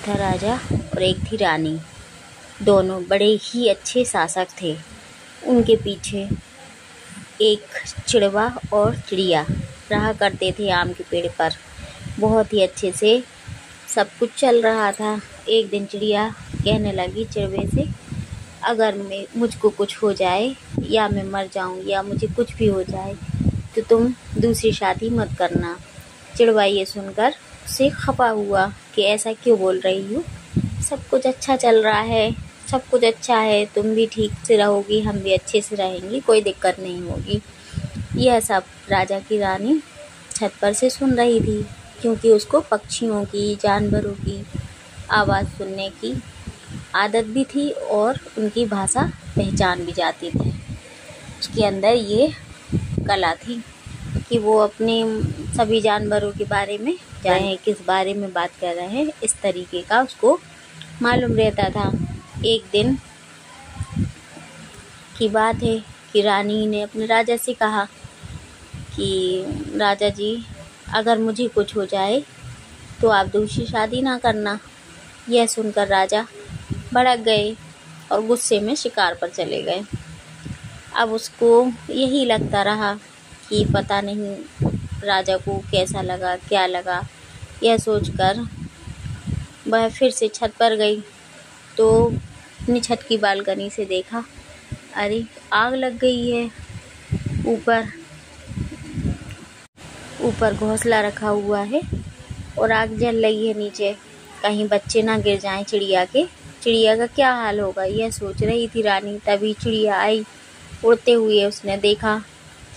था राजा और एक थी रानी। दोनों बड़े ही अच्छे शासक थे। उनके पीछे एक चिड़वा और चिड़िया रहा करते थे आम के पेड़ पर। बहुत ही अच्छे से सब कुछ चल रहा था। एक दिन चिड़िया कहने लगी चिड़वे से, अगर मुझको कुछ हो जाए या मैं मर जाऊं या मुझे कुछ भी हो जाए तो तुम दूसरी शादी मत करना। चिड़वा ये सुनकर उससे खफा हुआ कि ऐसा क्यों बोल रही हो, सब कुछ अच्छा चल रहा है, सब कुछ अच्छा है, तुम भी ठीक से रहोगी, हम भी अच्छे से रहेंगे, कोई दिक्कत नहीं होगी। यह सब राजा की रानी छत पर से सुन रही थी, क्योंकि उसको पक्षियों की, जानवरों की आवाज़ सुनने की आदत भी थी और उनकी भाषा पहचान भी जाती थी। उसके अंदर ये कला थी कि वो अपने सभी जानवरों के बारे में जाने हैं, किस बारे में बात कर रहे हैं, इस तरीके का उसको मालूम रहता था। एक दिन की बात है कि रानी ने अपने राजा से कहा कि राजा जी, अगर मुझे कुछ हो जाए तो आप दूसरी शादी ना करना। यह सुनकर राजा भड़क गए और गुस्से में शिकार पर चले गए। अब उसको यही लगता रहा कि पता नहीं राजा को कैसा लगा, क्या लगा। यह सोचकर वह फिर से छत पर गई तो अपनी छत की बालकनी से देखा, अरे आग लग गई है। ऊपर घोंसला रखा हुआ है और आग जल रही है नीचे, कहीं बच्चे ना गिर जाएं चिड़िया के। चिड़िया का क्या हाल होगा, यह सोच रही थी रानी। तभी चिड़िया आई उड़ते हुए। उसने देखा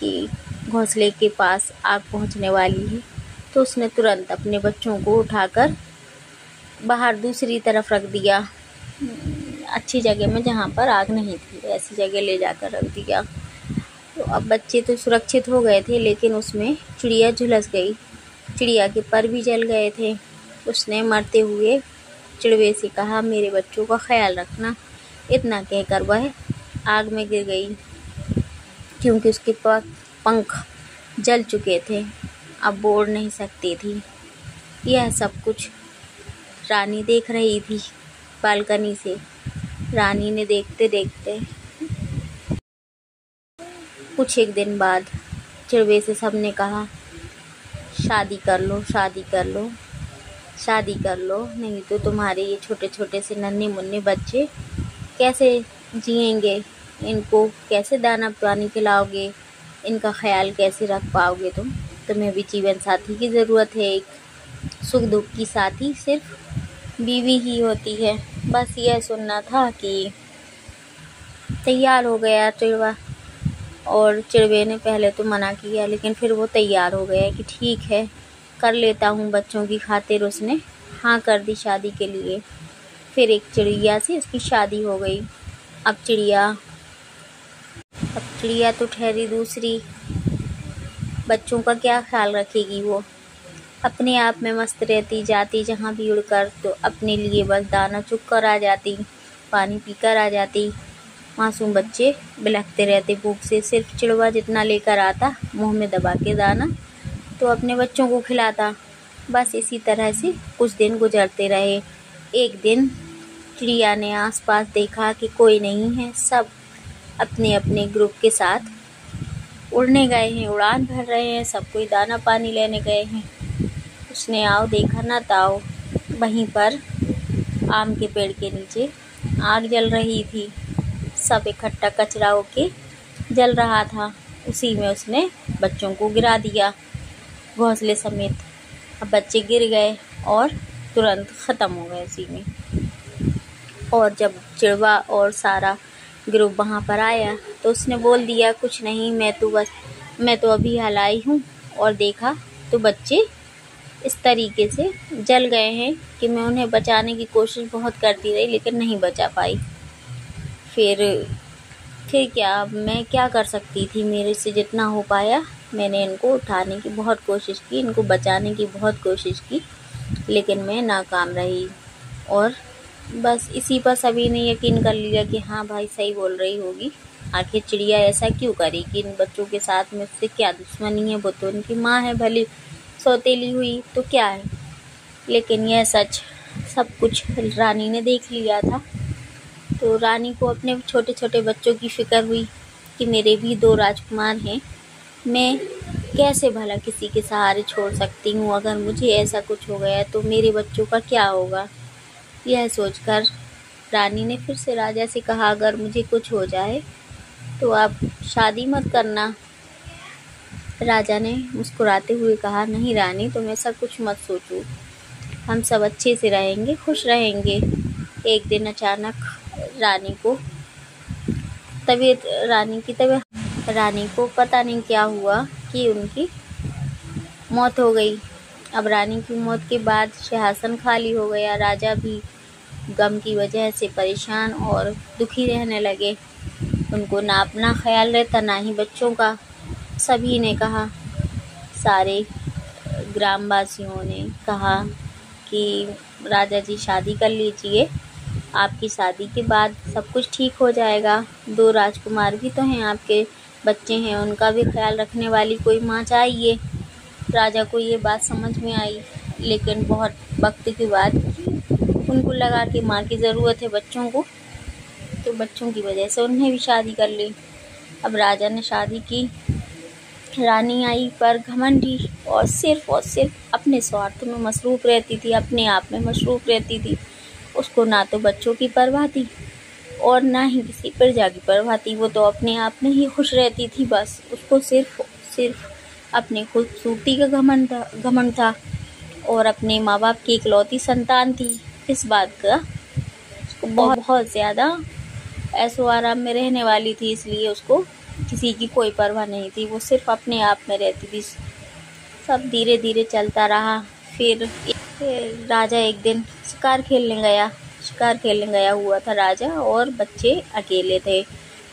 कि घोंसले के पास आग पहुंचने वाली है, तो उसने तुरंत अपने बच्चों को उठाकर बाहर दूसरी तरफ रख दिया, अच्छी जगह में जहाँ पर आग नहीं थी, ऐसी जगह ले जाकर रख दिया। तो अब बच्चे तो सुरक्षित हो गए थे, लेकिन उसमें चिड़िया झुलस गई। चिड़िया के पर भी जल गए थे। उसने मरते हुए चिड़वे से कहा, मेरे बच्चों का ख्याल रखना। इतना कहकर वह आग में गिर गई, क्योंकि उसके पंख जल चुके थे, अब वो उड़ नहीं सकती थी। यह सब कुछ रानी देख रही थी बालकनी से। रानी ने देखते देखते कुछ एक दिन बाद चिड़वे से सबने कहा, शादी कर लो, शादी कर लो, शादी कर लो, नहीं तो तुम्हारे ये छोटे छोटे से नन्हे मुन्ने बच्चे कैसे जिएंगे, इनको कैसे दाना पानी खिलाओगे, इनका ख्याल कैसे रख पाओगे तुम्हें भी जीवन साथी की ज़रूरत है। एक सुख दुख की साथी सिर्फ बीवी ही होती है। बस यह सुनना था कि तैयार हो गया चिड़वा। और चिड़वे ने पहले तो मना किया, लेकिन फिर वो तैयार हो गया कि ठीक है, कर लेता हूँ बच्चों की खातिर। उसने हाँ कर दी शादी के लिए। फिर एक चिड़िया से उसकी शादी हो गई। अब चिड़िया तो ठहरी दूसरी, बच्चों का क्या ख्याल रखेगी वो। अपने आप में मस्त रहती, जाती जहाँ भी उड़कर, तो अपने लिए बस दाना चुग कर आ जाती, पानी पीकर आ जाती। मासूम बच्चे बिलखते रहते भूख से। सिर्फ चिड़वा जितना लेकर आता मुंह में दबा के दाना, तो अपने बच्चों को खिलाता। बस इसी तरह से कुछ दिन गुजरते रहे। एक दिन चिड़िया ने आसपास देखा कि कोई नहीं है, सब अपने अपने ग्रुप के साथ उड़ने गए हैं, उड़ान भर रहे हैं, सब कोई दाना पानी लेने गए हैं। उसने आओ देखा ना ताओ, वहीं पर आम के पेड़ के नीचे आग जल रही थी। सब इकट्ठा कचरा होके जल रहा था, उसी में उसने बच्चों को गिरा दिया घोंसले समेत। अब बच्चे गिर गए और तुरंत ख़त्म हो गए उसी में। और जब चिड़वा और सारा ग्रुप वहाँ पर आया तो उसने बोल दिया, कुछ नहीं, मैं तो अभी हाल आई हूँ और देखा तो बच्चे इस तरीके से जल गए हैं कि मैं उन्हें बचाने की कोशिश बहुत करती रही, लेकिन नहीं बचा पाई। फिर क्या, मैं क्या कर सकती थी, मेरे से जितना हो पाया मैंने इनको उठाने की बहुत कोशिश की, इनको बचाने की बहुत कोशिश की, लेकिन मैं नाकाम रही। और बस इसी पर सभी ने यकीन कर लिया कि हाँ भाई सही बोल रही होगी। आखिर चिड़िया ऐसा क्यों करेगी, इन बच्चों के साथ में उससे क्या दुश्मनी है, वो तो उनकी माँ है, भली सौतेली हुई तो क्या है। लेकिन यह सच सब कुछ रानी ने देख लिया था। तो रानी को अपने छोटे छोटे बच्चों की फिक्र हुई कि मेरे भी 2 राजकुमार हैं, मैं कैसे भला किसी के सहारे छोड़ सकती हूँ। अगर मुझे ऐसा कुछ हो गया तो मेरे बच्चों का क्या होगा। यह सोचकर रानी ने फिर से राजा से कहा, अगर मुझे कुछ हो जाए तो आप शादी मत करना। राजा ने मुस्कुराते हुए कहा, नहीं रानी, तुम ऐसा कुछ मत सोचो, हम सब अच्छे से रहेंगे, खुश रहेंगे। एक दिन अचानक रानी को पता नहीं क्या हुआ कि उनकी मौत हो गई। अब रानी की मौत के बाद सिंहासन खाली हो गया। राजा भी गम की वजह से परेशान और दुखी रहने लगे। उनको ना अपना ख्याल रहता, ना ही बच्चों का। सभी ने कहा, सारे ग्रामवासियों ने कहा कि राजा जी शादी कर लीजिए, आपकी शादी के बाद सब कुछ ठीक हो जाएगा। 2 राजकुमार भी तो हैं, आपके बच्चे हैं, उनका भी ख्याल रखने वाली कोई माँ चाहिए। राजा को ये बात समझ में आई, लेकिन बहुत वक्त के बाद उनको लगा कि माँ की ज़रूरत है बच्चों को, तो बच्चों की वजह से उन्हें भी शादी कर ली। अब राजा ने शादी की। रानी आई पर घमंडी और सिर्फ अपने स्वार्थ में मसरूफ़ रहती थी, अपने आप में मसरूफ़ रहती थी। उसको ना तो बच्चों की परवाह थी और ना ही किसी प्रजा की परवाह थी। वो तो अपने आप में ही खुश रहती थी। बस उसको सिर्फ अपनी खूबसूरती का घमंड था और अपने माँ बाप की इकलौती संतान थी। इस बात का उसको बहुत ज़्यादा ऐशो आराम में रहने वाली थी, इसलिए उसको किसी की कोई परवाह नहीं थी। वो सिर्फ अपने आप में रहती थी। सब धीरे धीरे चलता रहा। फिर राजा एक दिन शिकार खेलने गया हुआ था राजा, और बच्चे अकेले थे।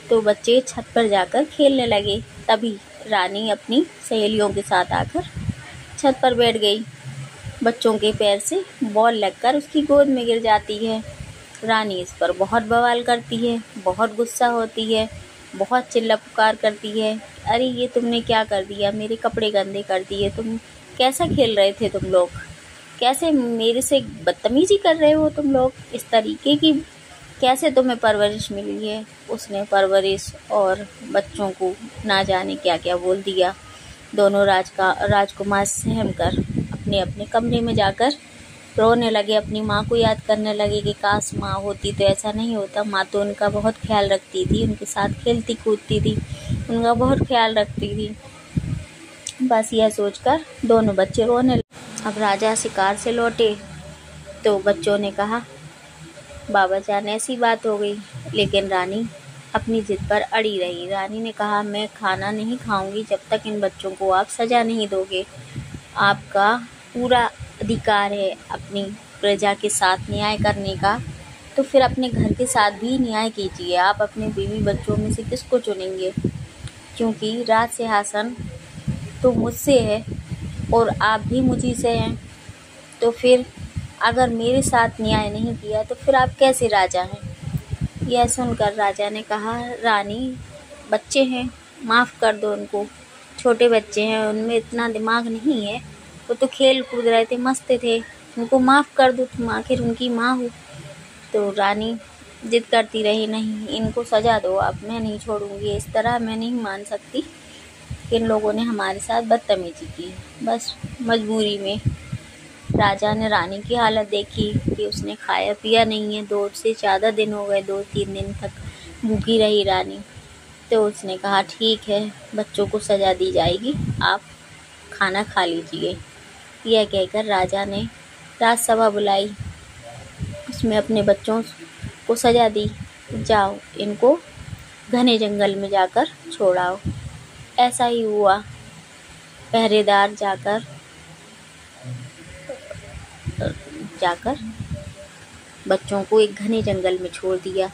तो बच्चे छत पर जाकर खेलने लगे। तभी रानी अपनी सहेलियों के साथ आकर छत पर बैठ गई। बच्चों के पैर से बॉल लगकर उसकी गोद में गिर जाती है। रानी इस पर बहुत बवाल करती है, बहुत गुस्सा होती है, बहुत चिल्ला पुकार करती है, अरे ये तुमने क्या कर दिया, मेरे कपड़े गंदे कर दिए, तुम कैसा खेल रहे थे, तुम लोग कैसे मेरे से बदतमीजी कर रहे हो, तुम लोग इस तरीके की कैसे तुम्हें परवरिश मिली है। उसने परवरिश और बच्चों को ना जाने क्या क्या बोल दिया। दोनों राजकुमार सहम कर अपने अपने कमरे में जाकर रोने लगे, अपनी माँ को याद करने लगे कि काश माँ होती तो ऐसा नहीं होता। माँ तो उनका बहुत ख्याल रखती थी, उनके साथ खेलती कूदती थी, उनका बहुत ख्याल रखती थी। बस यह सोचकर दोनों बच्चे रोने लगे। अब राजा शिकार से लौटे तो बच्चों ने कहा, बाबा जान ऐसी बात हो गई। लेकिन रानी अपनी जिद पर अड़ी रही। रानी ने कहा, मैं खाना नहीं खाऊंगी जब तक इन बच्चों को आप सजा नहीं दोगे। आपका पूरा अधिकार है अपनी प्रजा के साथ न्याय करने का, तो फिर अपने घर के साथ भी न्याय कीजिए। आप अपने बीवी बच्चों में से किसको चुनेंगे? क्योंकि राज सिंहासन तो मुझसे है और आप भी मुझी से हैं। तो फिर अगर मेरे साथ न्याय नहीं किया तो फिर आप कैसे राजा हैं? यह सुनकर राजा ने कहा, रानी बच्चे हैं, माफ़ कर दो उनको, छोटे बच्चे हैं, उनमें इतना दिमाग नहीं है, वो तो खेल कूद रहे थे, मस्त थे, उनको माफ़ कर दो, तुम आखिर उनकी माँ हो। तो रानी जिद करती रही, नहीं इनको सजा दो आप, मैं नहीं छोड़ूंगी, इस तरह मैं नहीं मान सकती। इन लोगों ने हमारे साथ बदतमीजी की। बस मजबूरी में राजा ने रानी की हालत देखी कि उसने खाया पिया नहीं है, 2 से ज़्यादा दिन हो गए, 2-3 दिन तक भूखी रही रानी। तो उसने कहा, ठीक है, बच्चों को सजा दी जाएगी, आप खाना खा लीजिए। यह कहकर राजा ने राजसभा बुलाई, उसमें अपने बच्चों को सजा दी, जाओ इनको घने जंगल में जाकर छोड़ाओ। ऐसा ही हुआ। पहरेदार जाकर बच्चों को एक घने जंगल में छोड़ दिया।